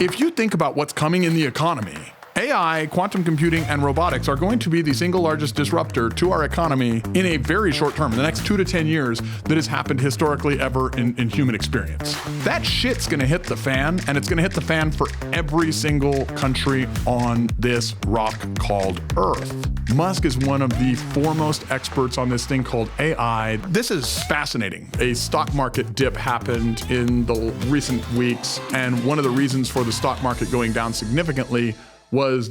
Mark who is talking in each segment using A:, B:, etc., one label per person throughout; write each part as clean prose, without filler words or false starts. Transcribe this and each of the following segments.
A: If you think about what's coming in the economy, AI, quantum computing, and robotics are going to be the single largest disruptor to our economy in a very short term, in the next 2 to 10 years, that has happened historically ever in human experience. That shit's gonna hit the fan, and it's gonna hit the fan for every single country on this rock called Earth. Musk is one of the foremost experts on this thing called AI. This is fascinating. A stock market dip happened in the recent weeks, and one of the reasons for the stock market going down significantly was...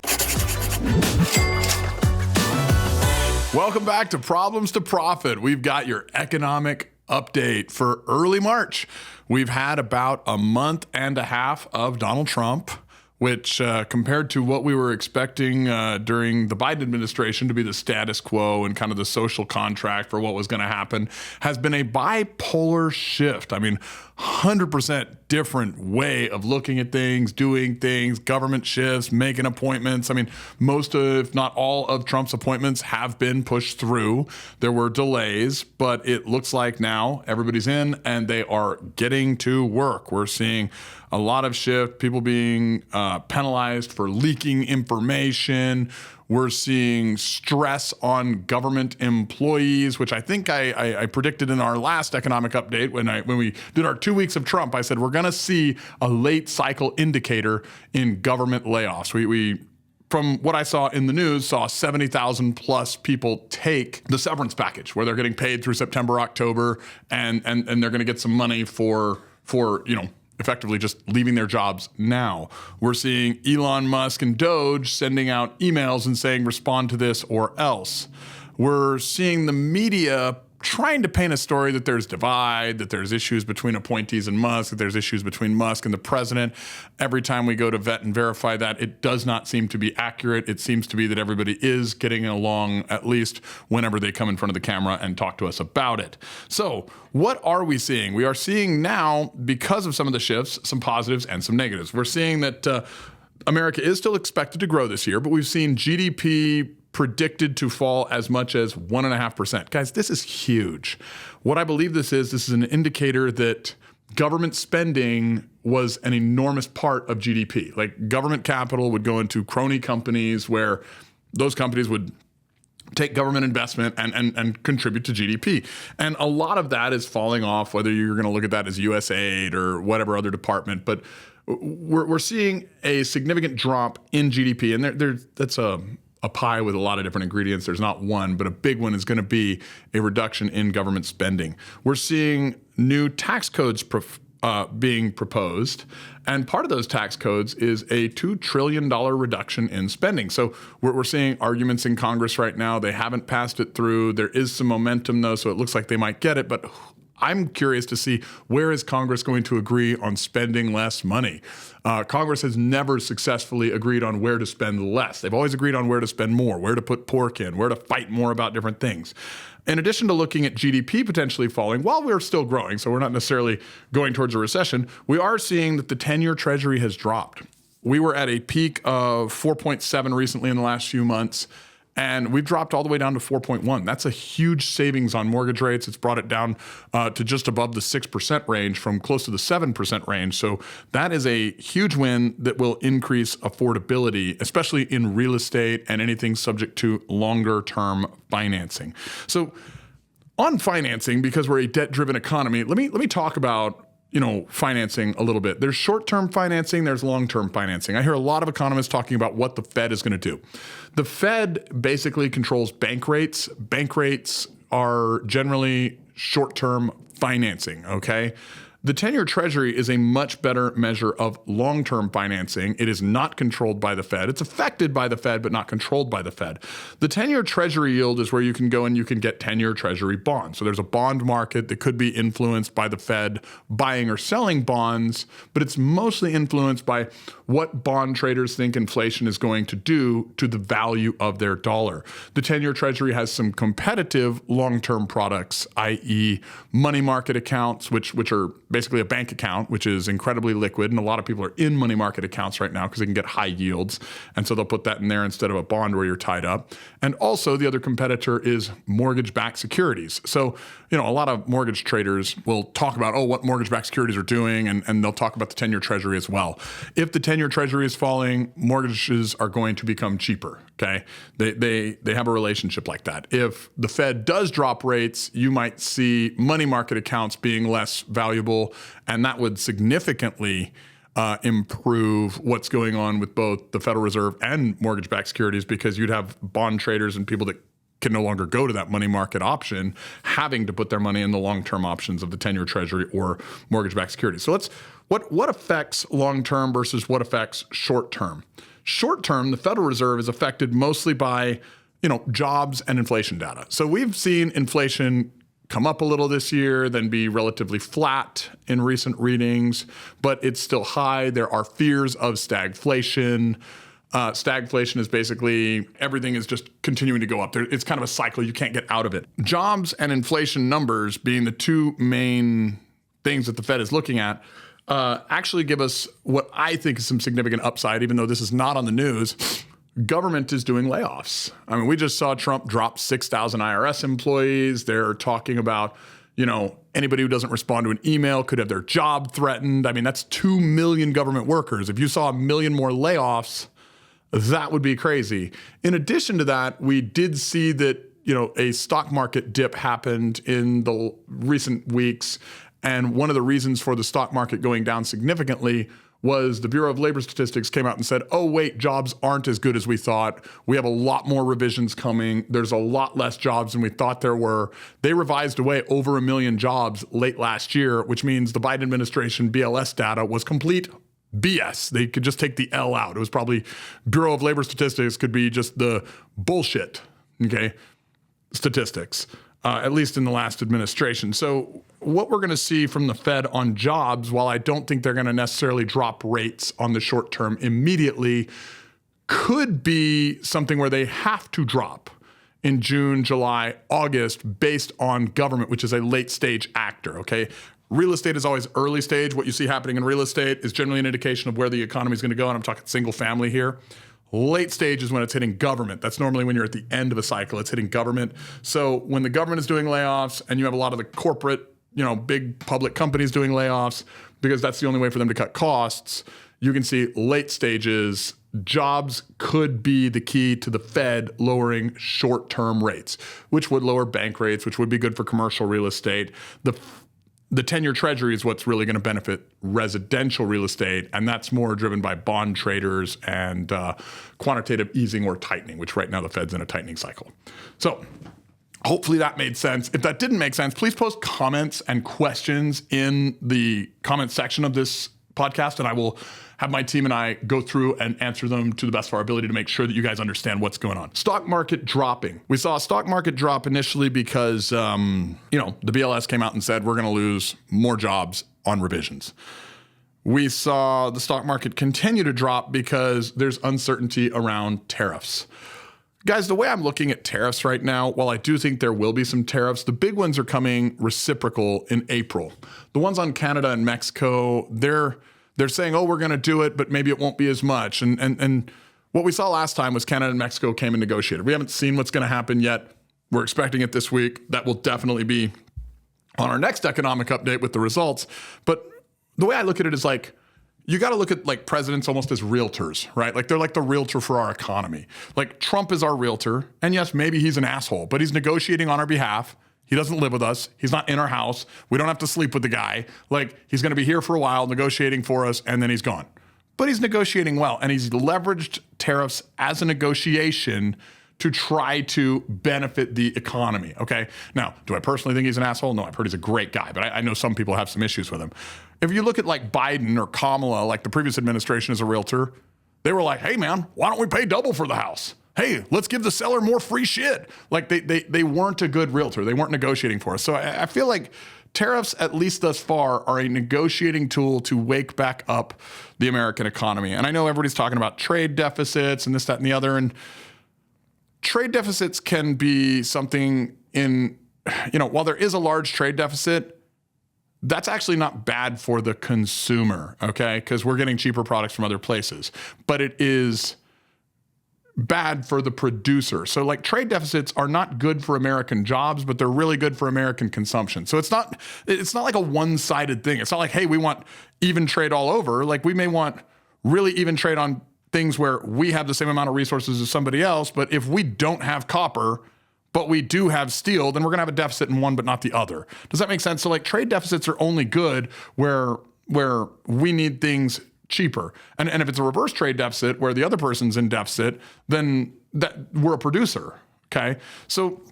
A: Welcome back to Problems to Profit. We've got your economic update for early March. We've had about a month and a half of Donald Trump, which compared to what we were expecting during the Biden administration to be the status quo and kind of the social contract for what was going to happen, has been a bipolar shift. I mean, 100% different way of looking at things, doing things, government shifts, making appointments. I mean, most of, if not all of Trump's appointments have been pushed through. There were delays, but it looks like now everybody's in and they are getting to work. We're seeing a lot of shift, people being penalized for leaking information. We're seeing stress on government employees, which I think I predicted in our last economic update when we did our 2 weeks of Trump. I said we're going to see a late cycle indicator in government layoffs. We from what I saw in the news, saw 70,000 plus people take the severance package where they're getting paid through September, October, and they're going to get some money for effectively just leaving their jobs now. We're seeing Elon Musk and DOGE sending out emails and saying, respond to this or else. We're seeing the media trying to paint a story that there's divide, that there's issues between appointees and Musk, that there's issues between Musk and the president. Every time we go to vet and verify that, it does not seem to be accurate. It seems to be that everybody is getting along, at least whenever they come in front of the camera and talk to us about it. So what are we seeing? We are seeing now, because of some of the shifts, some positives and some negatives. We're seeing that America is still expected to grow this year, but we've seen GDP predicted to fall as much as 1.5%. Guys, this is huge. What I believe this is an indicator that government spending was an enormous part of GDP. Like government capital would go into crony companies where those companies would take government investment and contribute to GDP. And a lot of that is falling off, whether you're going to look at that as USAID or whatever other department. But we're seeing a significant drop in GDP. And that's a pie with a lot of different ingredients. There's not one, but a big one is going to be a reduction in government spending. We're seeing new tax codes being proposed, and part of those tax codes is a $2 trillion reduction in spending. So we're seeing arguments in Congress right now. They haven't passed it through. There is some momentum though, so it looks like they might get it, but I'm curious to see, where is Congress going to agree on spending less money? Congress has never successfully agreed on where to spend less. They've always agreed on where to spend more, where to put pork in, where to fight more about different things. In addition to looking at GDP potentially falling, while we're still growing, so we're not necessarily going towards a recession, we are seeing that the 10-year Treasury has dropped. We were at a peak of 4.7 recently in the last few months, and we've dropped all the way down to 4.1. That's a huge savings on mortgage rates. It's brought it down to just above the 6% range from close to the 7% range. So that is a huge win that will increase affordability, especially in real estate and anything subject to longer term financing. So on financing, because we're a debt-driven economy, let me talk about financing a little bit. There's short-term financing, there's long-term financing. I hear a lot of economists talking about what the Fed is going to do. The Fed basically controls bank rates. Bank rates are generally short-term financing, okay? The 10-year Treasury is a much better measure of long-term financing. It is not controlled by the Fed. It's affected by the Fed, but not controlled by the Fed. The 10-year Treasury yield is where you can go and you can get 10-year Treasury bonds. So there's a bond market that could be influenced by the Fed buying or selling bonds, but it's mostly influenced by what bond traders think inflation is going to do to the value of their dollar. The 10-year Treasury has some competitive long-term products, i.e. money market accounts, which are basically a bank account, which is incredibly liquid. And a lot of people are in money market accounts right now because they can get high yields. And so they'll put that in there instead of a bond where you're tied up. And also the other competitor is mortgage-backed securities. So, a lot of mortgage traders will talk about, what mortgage-backed securities are doing. And they'll talk about the 10-year treasury as well. If the 10-year treasury is falling, mortgages are going to become cheaper. Okay. They have a relationship like that. If the Fed does drop rates, you might see money market accounts being less valuable, and that would significantly improve what's going on with both the Federal Reserve and mortgage-backed securities, because you'd have bond traders and people that can no longer go to that money market option having to put their money in the long-term options of the 10-year treasury or mortgage-backed securities. So what affects long-term versus what affects short-term? Short-term, the Federal Reserve is affected mostly by, jobs and inflation data. So we've seen inflation come up a little this year, then be relatively flat in recent readings, but it's still high. There are fears of stagflation. Stagflation is basically everything is just continuing to go up. It's kind of a cycle. You can't get out of it. Jobs and inflation numbers being the two main things that the Fed is looking at actually give us what I think is some significant upside, even though this is not on the news. Government is doing layoffs. I mean, we just saw Trump drop 6,000 IRS employees. They're talking about, anybody who doesn't respond to an email could have their job threatened. I mean, that's 2 million government workers. If you saw 1 million more layoffs, that would be crazy. In addition to that, we did see that, a stock market dip happened in the recent weeks. And one of the reasons for the stock market going down significantly was the Bureau of Labor Statistics came out and said, oh, wait, jobs aren't as good as we thought. We have a lot more revisions coming. There's a lot less jobs than we thought there were. They revised away over 1 million jobs late last year, which means the Biden administration BLS data was complete BS. They could just take the L out. It was probably Bureau of Labor Statistics could be just the bullshit, statistics, at least in the last administration. So what we're going to see from the Fed on jobs, while I don't think they're going to necessarily drop rates on the short term immediately, could be something where they have to drop in June, July, August, based on government, which is a late stage actor, okay? Real estate is always early stage. What you see happening in real estate is generally an indication of where the economy is going to go, and I'm talking single family here. Late stage is when it's hitting government. That's normally when you're at the end of a cycle. It's hitting government. So when the government is doing layoffs and you have a lot of the corporate, big public companies doing layoffs, because that's the only way for them to cut costs, you can see late stages, jobs could be the key to the Fed lowering short-term rates, which would lower bank rates, which would be good for commercial real estate. The 10-year treasury is what's really going to benefit residential real estate, and that's more driven by bond traders and quantitative easing or tightening, which right now the Fed's in a tightening cycle. So hopefully that made sense. If that didn't make sense, please post comments and questions in the comment section of this podcast, and I will have my team and I go through and answer them to the best of our ability to make sure that you guys understand what's going on. Stock market dropping. We saw a stock market drop initially because, the BLS came out and said we're going to lose more jobs on revisions. We saw the stock market continue to drop because there's uncertainty around tariffs. Guys, the way I'm looking at tariffs right now, while I do think there will be some tariffs, the big ones are coming reciprocal in April. The ones on Canada and Mexico, they're saying, we're going to do it, but maybe it won't be as much. And what we saw last time was Canada and Mexico came and negotiated. We haven't seen what's going to happen yet. We're expecting it this week. That will definitely be on our next economic update with the results. But the way I look at it is like, you got to look at like presidents almost as realtors, right? Like they're like the realtor for our economy. Like Trump is our realtor. And yes, maybe he's an asshole, but he's negotiating on our behalf. He doesn't live with us. He's not in our house. We don't have to sleep with the guy. Like he's going to be here for a while negotiating for us and then he's gone. But he's negotiating well. And he's leveraged tariffs as a negotiation to try to benefit the economy, okay? Now, do I personally think he's an asshole? No, I've heard he's a great guy, but I know some people have some issues with him. If you look at like Biden or Kamala, like the previous administration as a realtor, they were like, hey man, why don't we pay double for the house? Hey, let's give the seller more free shit. Like they weren't a good realtor. They weren't negotiating for us. So I feel like tariffs, at least thus far, are a negotiating tool to wake back up the American economy. And I know everybody's talking about trade deficits and this, that, and the other, and trade deficits can be something while there is a large trade deficit, that's actually not bad for the consumer, okay? Because we're getting cheaper products from other places. But it is bad for the producer. So like trade deficits are not good for American jobs, but they're really good for American consumption. So it's not like a one-sided thing. It's not like, hey, we want even trade all over. Like we may want really even trade on things where we have the same amount of resources as somebody else, but if we don't have copper, but we do have steel, then we're gonna have a deficit in one but not the other. Does that make sense? So like trade deficits are only good where we need things cheaper. And if it's a reverse trade deficit where the other person's in deficit, then that we're a producer, okay? So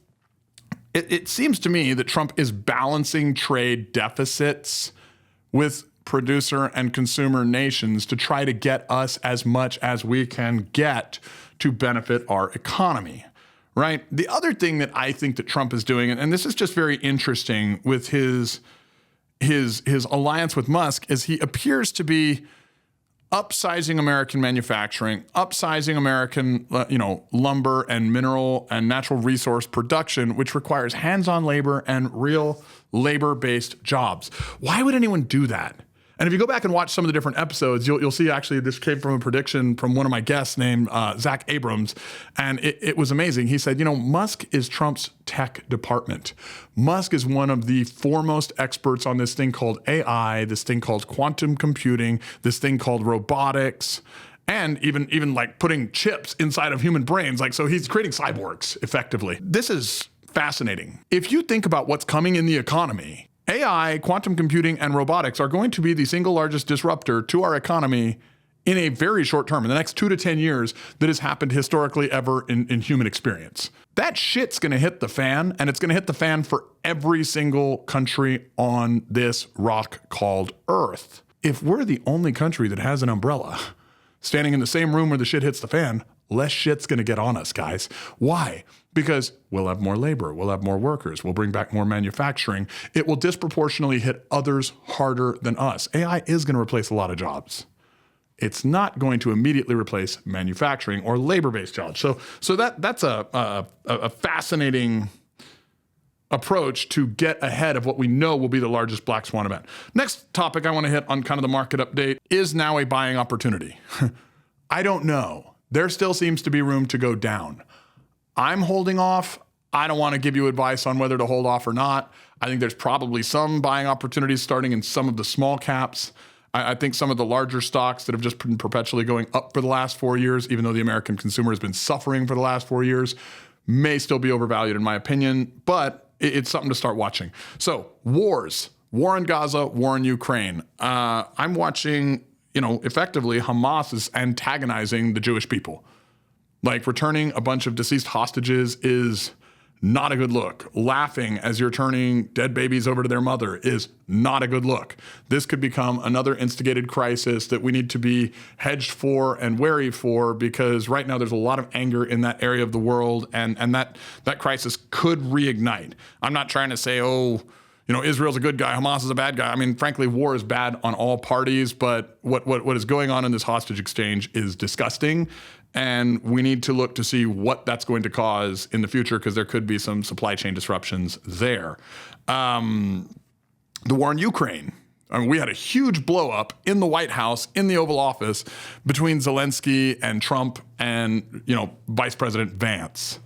A: it seems to me that Trump is balancing trade deficits with producer and consumer nations to try to get us as much as we can get to benefit our economy, right? The other thing that I think that Trump is doing, and this is just very interesting with his alliance with Musk, is he appears to be upsizing American manufacturing, upsizing American, lumber and mineral and natural resource production, which requires hands-on labor and real labor-based jobs. Why would anyone do that? And if you go back and watch some of the different episodes, you'll see actually this came from a prediction from one of my guests named Zach Abrams, and it was amazing. He said, Musk is Trump's tech department. Musk is one of the foremost experts on this thing called AI, this thing called quantum computing, this thing called robotics, and even like putting chips inside of human brains. Like, so he's creating cyborgs effectively. This is fascinating. If you think about what's coming in the economy, AI, quantum computing, and robotics are going to be the single largest disruptor to our economy in a very short term, in the next 2 to 10 years, that has happened historically ever in human experience. That shit's gonna hit the fan, and it's gonna hit the fan for every single country on this rock called Earth. If we're the only country that has an umbrella, standing in the same room where the shit hits the fan, less shit's gonna get on us, guys. Why? Because we'll have more labor, we'll have more workers, we'll bring back more manufacturing. It will disproportionately hit others harder than us. AI is gonna replace a lot of jobs. It's not going to immediately replace manufacturing or labor-based jobs. So that's a fascinating approach to get ahead of what we know will be the largest black swan event. Next topic I wanna hit on kind of the market update is now a buying opportunity. I don't know. There still seems to be room to go down. I'm holding off. I don't want to give you advice on whether to hold off or not. I think there's probably some buying opportunities starting in some of the small caps. I think some of the larger stocks that have just been perpetually going up for the last 4 years, even though the American consumer has been suffering for the last 4 years, may still be overvalued in my opinion, but it's something to start watching. So wars, war in Gaza, war in Ukraine. I'm watching, effectively Hamas is antagonizing the Jewish people. Like returning a bunch of deceased hostages is not a good look. Laughing as you're turning dead babies over to their mother is not a good look. This could become another instigated crisis that we need to be hedged for and wary for, because right now there's a lot of anger in that area of the world, and that crisis could reignite. I'm not trying to say, Israel's a good guy, Hamas is a bad guy. I mean, frankly, war is bad on all parties, but what is going on in this hostage exchange is disgusting. And we need to look to see what that's going to cause in the future, because there could be some supply chain disruptions there. The war in Ukraine. I mean, we had a huge blow up in the White House, in the Oval Office, between Zelensky and Trump and, Vice President Vance.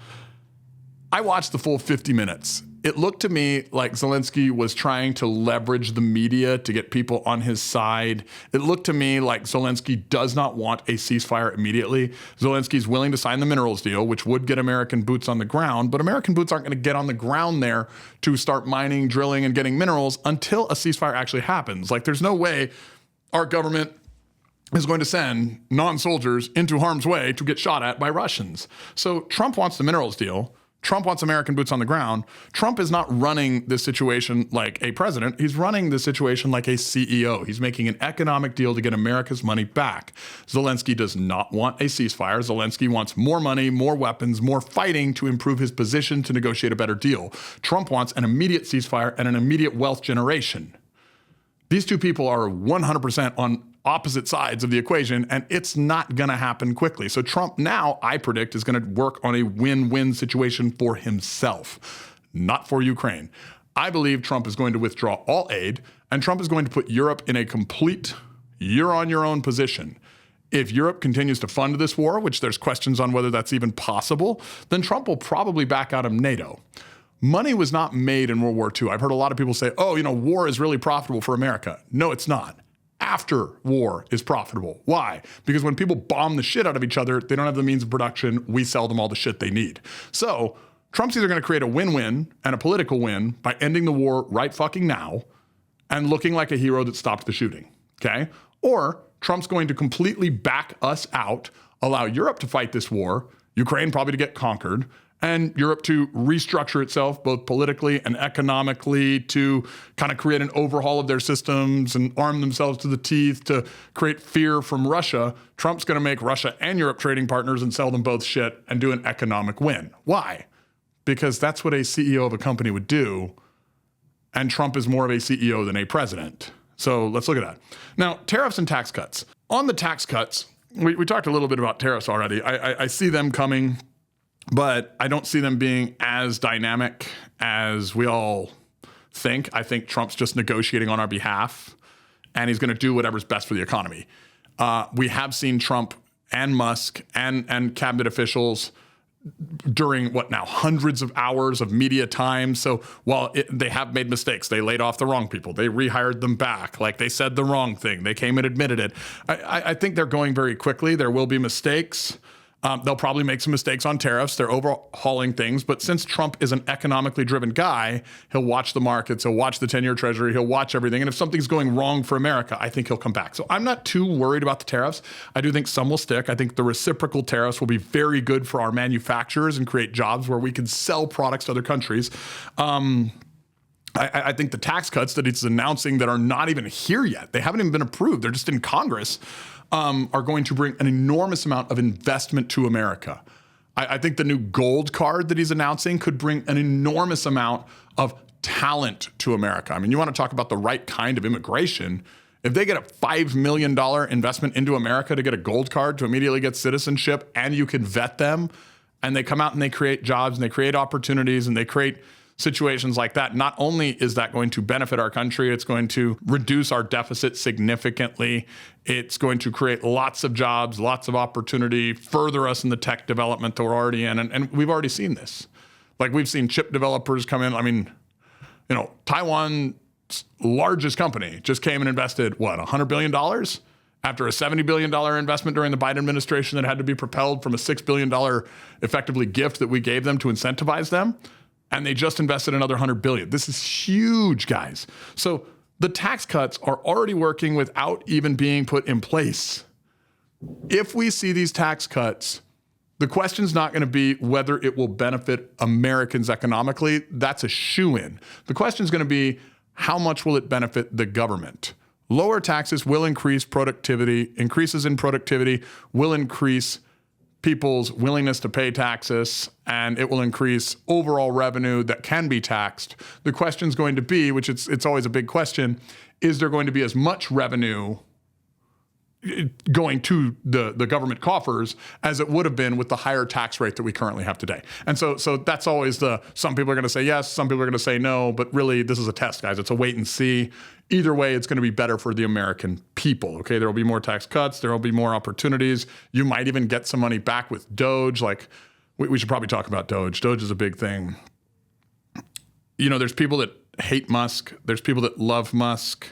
A: I watched the full 50 minutes. It looked to me like Zelensky was trying to leverage the media to get people on his side. It looked to me like Zelensky does not want a ceasefire immediately. Zelensky's willing to sign the minerals deal, which would get American boots on the ground, but American boots aren't going to get on the ground there to start mining, drilling, and getting minerals until a ceasefire actually happens. Like, there's no way our government is going to send non-soldiers into harm's way to get shot at by Russians. So Trump wants the minerals deal. Trump wants American boots on the ground. Trump is not running this situation like a president. He's running this situation like a CEO. He's making an economic deal to get America's money back. Zelensky does not want a ceasefire. Zelensky wants more money, more weapons, more fighting to improve his position to negotiate a better deal. Trump wants an immediate ceasefire and an immediate wealth generation. These two people are 100% on opposite sides of the equation, and it's not going to happen quickly. So Trump now, I predict, is going to work on a win-win situation for himself, not for Ukraine. I believe Trump is going to withdraw all aid, And Trump is going to put Europe in a complete you're on your own position. If Europe continues to fund this war, which there's questions on whether that's even possible, then Trump will probably back out of NATO. Money was not made in World War II. I've heard a lot of people say, oh, war is really profitable for America. No, it's not. After war is profitable. Why? Because when people bomb the shit out of each other, they don't have the means of production. We sell them all the shit they need. So Trump's either going to create a win-win and a political win by ending the war right fucking now and looking like a hero that stopped the shooting, okay? Or Trump's going to completely back us out, allow Europe to fight this war, Ukraine probably to get conquered, and Europe to restructure itself both politically and economically to kind of create an overhaul of their systems and arm themselves to the teeth to create fear from Russia. Trump's going to make Russia and Europe trading partners and sell them both shit and do an economic win. Why? Because that's what a CEO of a company would do, and Trump is more of a CEO than a president. So let's look at that. Now, tariffs and tax cuts. On the tax cuts, we talked a little bit about tariffs already. I see them coming, but I don't see them being as dynamic as we all think. I think Trump's just negotiating on our behalf, and he's going to do whatever's best for the economy. We have seen Trump and Musk and cabinet officials during hundreds of hours of media time. So while they have made mistakes, they laid off the wrong people, they rehired them back, like they said the wrong thing, they came and admitted it. I think they're going very quickly. There will be mistakes. They'll probably make some mistakes on tariffs. They're overhauling things. But since Trump is an economically driven guy, he'll watch the markets, he'll watch the 10-year treasury, he'll watch everything. And if something's going wrong for America, I think he'll come back. So I'm not too worried about the tariffs. I do think some will stick. I think the reciprocal tariffs will be very good for our manufacturers and create jobs where we can sell products to other countries. I think the tax cuts that it's announcing that are not even here yet, they haven't even been approved, they're just in Congress, are going to bring an enormous amount of investment to America. I think the new gold card that he's announcing could bring an enormous amount of talent to America. I mean, you want to talk about the right kind of immigration. If they get a $5 million investment into America to get a gold card to immediately get citizenship, and you can vet them, and they come out and they create jobs and they create opportunities and they create situations like that, not only is that going to benefit our country, it's going to reduce our deficit significantly. It's going to create lots of jobs, lots of opportunity, further us in the tech development that we're already in. And we've already seen this. Like, we've seen chip developers come in. I mean, Taiwan's largest company just came and invested, $100 billion? After a $70 billion investment during the Biden administration that had to be propelled from a $6 billion effectively gift that we gave them to incentivize them. And they just invested another $100 billion. This is huge, guys. So the tax cuts are already working without even being put in place. If we see these tax cuts, the question's not going to be whether it will benefit Americans economically. That's a shoo-in. The question's going to be, how much will it benefit the government? Lower taxes will increase productivity. Increases in productivity will increase people's willingness to pay taxes, and it will increase overall revenue that can be taxed. The question's going to be, which it's always a big question, is there going to be as much revenue going to the government coffers as it would have been with the higher tax rate that we currently have today? And so that's always some people are going to say yes, some people are going to say no, but really this is a test, guys. It's a wait and see. Either way, it's going to be better for the American people, okay? There will be more tax cuts. There will be more opportunities. You might even get some money back with DOGE. Like, we should probably talk about DOGE. DOGE is a big thing. There's people that hate Musk. There's people that love Musk.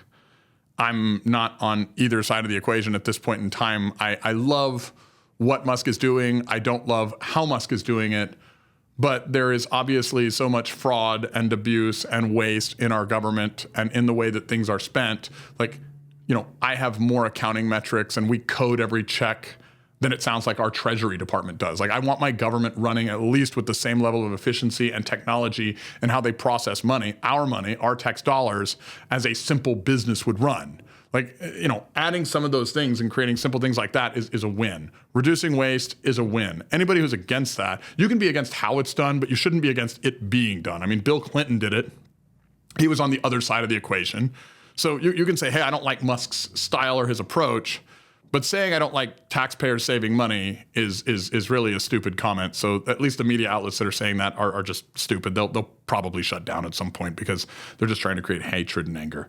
A: I'm not on either side of the equation at this point in time. I love what Musk is doing. I don't love how Musk is doing it. But there is obviously so much fraud and abuse and waste in our government and in the way that things are spent. Like, I have more accounting metrics and we code every check than it sounds like our Treasury Department does. Like, I want my government running at least with the same level of efficiency and technology and how they process money, our tax dollars, as a simple business would run. Like, adding some of those things and creating simple things like that is a win. Reducing waste is a win. Anybody who's against that, you can be against how it's done, but you shouldn't be against it being done. I mean, Bill Clinton did it. He was on the other side of the equation. So you can say, hey, I don't like Musk's style or his approach, but saying I don't like taxpayers saving money is really a stupid comment. So at least the media outlets that are saying that are just stupid. They'll probably shut down at some point because they're just trying to create hatred and anger.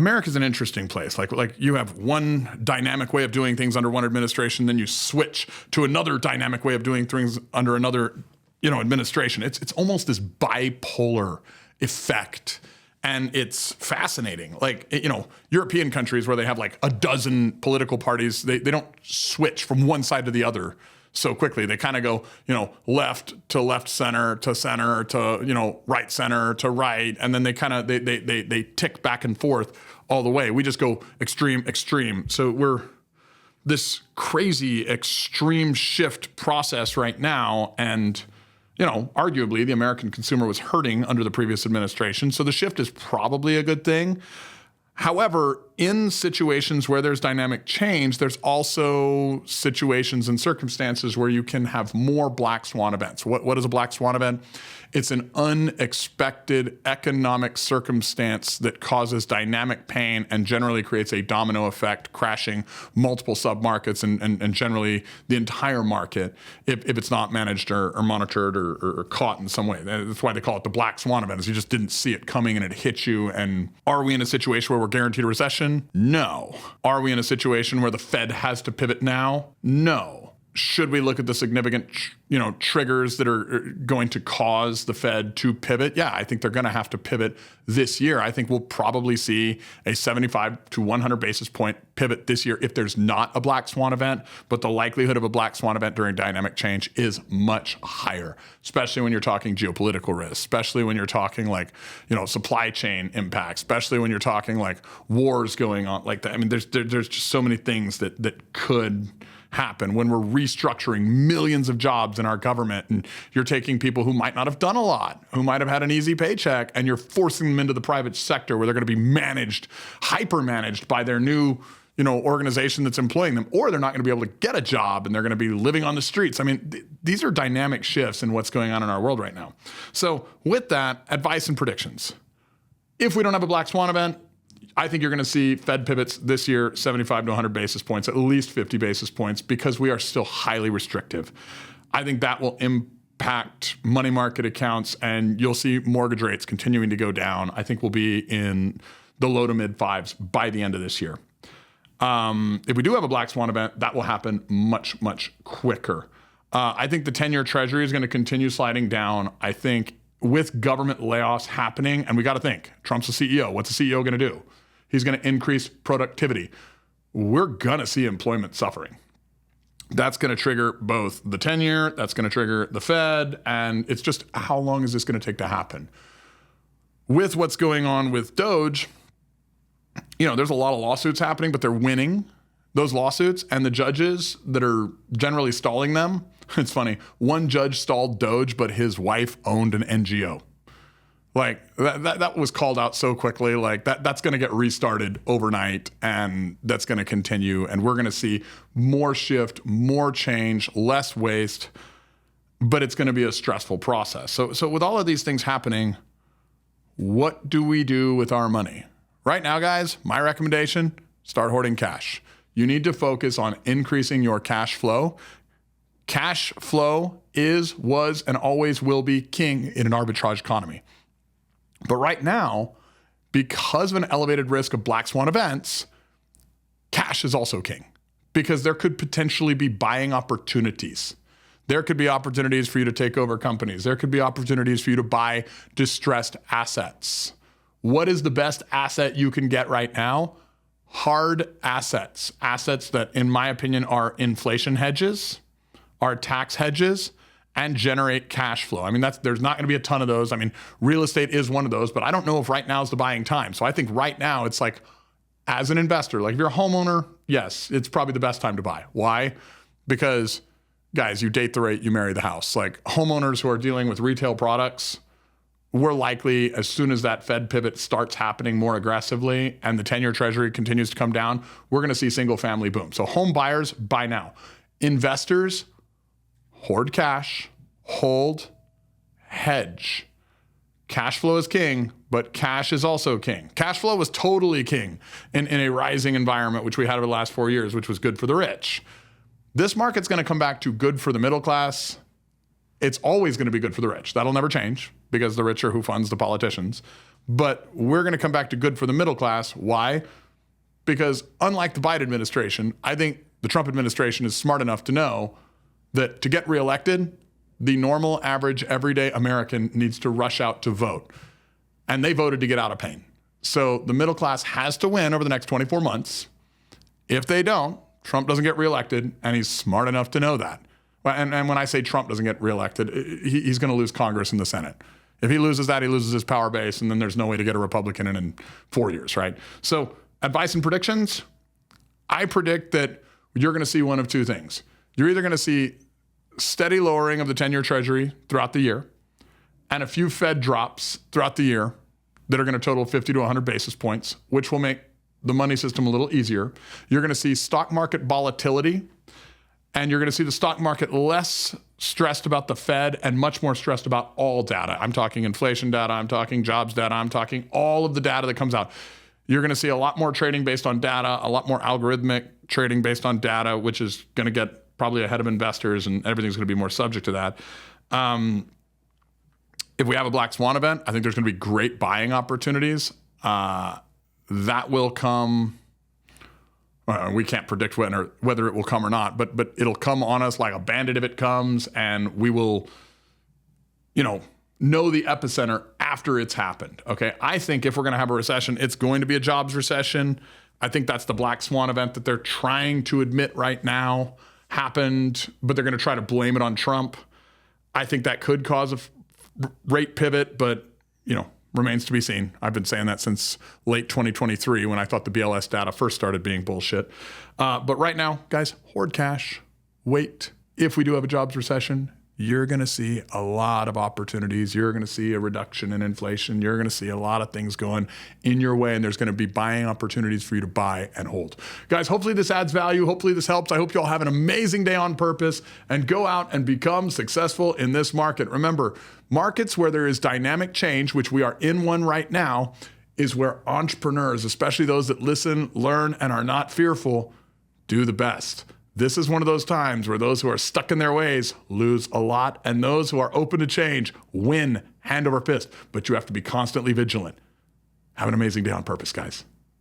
A: America's an interesting place. Like you have one dynamic way of doing things under one administration, then you switch to another dynamic way of doing things under another, administration. It's almost this bipolar effect. And it's fascinating. Like, European countries where they have like a dozen political parties, they don't switch from one side to the other so quickly. They kind of go, left to left center to, right center to right. And then they kind of, they tick back and forth all the way. We just go extreme, extreme. So we're this crazy extreme shift process right now. And arguably the American consumer was hurting under the previous administration. So the shift is probably a good thing. However, in situations where there's dynamic change, there's also situations and circumstances where you can have more black swan events. What is a black swan event? It's an unexpected economic circumstance that causes dynamic pain and generally creates a domino effect, crashing multiple submarkets and generally the entire market if it's not managed or monitored or caught in some way. That's why they call it the black swan event, is you just didn't see it coming and it hit you. And are we in a situation where we're guaranteed a recession? No. Are we in a situation where the Fed has to pivot now? No. Should we look at the significant, triggers that are going to cause the Fed to pivot? Yeah, I think they're going to have to pivot this year. I think we'll probably see a 75 to 100 basis point pivot this year if there's not a black swan event. But the likelihood of a black swan event during dynamic change is much higher, especially when you're talking geopolitical risk, especially when you're talking supply chain impacts, especially when you're talking like wars going on like that. I mean, there's just so many things that could happen when we're restructuring millions of jobs in our government, and you're taking people who might not have done a lot, who might have had an easy paycheck, and you're forcing them into the private sector where they're going to be managed, hyper managed by their new organization that's employing them, or they're not going to be able to get a job and they're going to be living on the streets. I mean, these are dynamic shifts in what's going on in our world right now. So with that, advice and predictions. If we don't have a black swan event, I think you're going to see Fed pivots this year, 75 to 100 basis points, at least 50 basis points, because we are still highly restrictive. I think that will impact money market accounts, and you'll see mortgage rates continuing to go down. I think we'll be in the low to mid fives by the end of this year. If we do have a black swan event, that will happen much, much quicker. I think the 10-year Treasury is going to continue sliding down. I think with government layoffs happening, and we got to think, Trump's the CEO. What's the CEO going to do? He's going to increase productivity. We're going to see employment suffering. That's going to trigger both the 10-year, that's going to trigger the Fed, and it's just how long is this going to take to happen? With what's going on with DOGE, there's a lot of lawsuits happening, but they're winning those lawsuits, and the judges that are generally stalling them, it's funny, one judge stalled DOGE, but his wife owned an NGO. Like that was called out so quickly, like that's going to get restarted overnight, and that's going to continue. And we're going to see more shift, more change, less waste, but it's going to be a stressful process. So with all of these things happening, what do we do with our money? Right now, guys, my recommendation, start hoarding cash. You need to focus on increasing your cash flow. Cash flow was, and always will be king in an arbitrage economy. But right now, because of an elevated risk of black swan events, cash is also king, because there could potentially be buying opportunities. There could be opportunities for you to take over companies. There could be opportunities for you to buy distressed assets. What is the best asset you can get right now? Hard assets. Assets that, in my opinion, are inflation hedges, are tax hedges, and generate cash flow. I mean, there's not going to be a ton of those. I mean, real estate is one of those, but I don't know if right now is the buying time. So I think right now it's like, as an investor, like if you're a homeowner, yes, it's probably the best time to buy. Why? Because, guys, you date the rate, you marry the house. Like homeowners who are dealing with retail products, we're likely, as soon as that Fed pivot starts happening more aggressively and the 10-year Treasury continues to come down, we're going to see single family boom. So home buyers, buy now. Investors, hoard cash, hold, hedge. Cash flow is king, but cash is also king. Cash flow was totally king in a rising environment, which we had over the last 4 years, which was good for the rich. This market's going to come back to good for the middle class. It's always going to be good for the rich. That'll never change, because the rich are who funds the politicians. but we're going to come back to good for the middle class. Why? Because unlike the Biden administration, I think the Trump administration is smart enough to know that to get reelected, the normal, average, everyday American needs to rush out to vote. And they voted to get out of pain. So the middle class has to win over the next 24 months. If they don't, Trump doesn't get reelected, and he's smart enough to know that. And when I say Trump doesn't get reelected, he's going to lose Congress and the Senate. If he loses that, he loses his power base, and then there's no way to get a Republican in 4 years, right? So advice and predictions, I predict that you're going to see one of two things. You're either going to see steady lowering of the 10-year Treasury throughout the year and a few Fed drops throughout the year that are going to total 50 to 100 basis points, which will make the money system a little easier. You're going to see stock market volatility, and you're going to see the stock market less stressed about the Fed and much more stressed about all data. I'm talking inflation data, I'm talking jobs data, I'm talking all of the data that comes out. You're going to see a lot more trading based on data, a lot more algorithmic trading based on data, which is going to get probably ahead of investors, and everything's going to be more subject to that. If we have a black swan event, I think there's going to be great buying opportunities. That will come. We can't predict whether it will come or not, but it'll come on us like a bandit if it comes, and we will, know the epicenter after it's happened. Okay, I think if we're going to have a recession, it's going to be a jobs recession. I think that's the black swan event that they're trying to admit right now happened, but they're going to try to blame it on Trump. I think that could cause a rate pivot, but remains to be seen. I've been saying that since late 2023 when I thought the BLS data first started being bullshit. But right now, guys, hoard cash. Wait. If we do have a jobs recession, you're going to see a lot of opportunities. You're going to see a reduction in inflation. You're going to see a lot of things going in your way, and there's going to be buying opportunities for you to buy and hold. Guys, hopefully this adds value. Hopefully this helps. I hope you all have an amazing day on purpose and go out and become successful in this market. Remember, markets where there is dynamic change, which we are in one right now, is where entrepreneurs, especially those that listen, learn, and are not fearful, do the best. This is one of those times where those who are stuck in their ways lose a lot, and those who are open to change win hand over fist. But you have to be constantly vigilant. Have an amazing day on purpose, guys.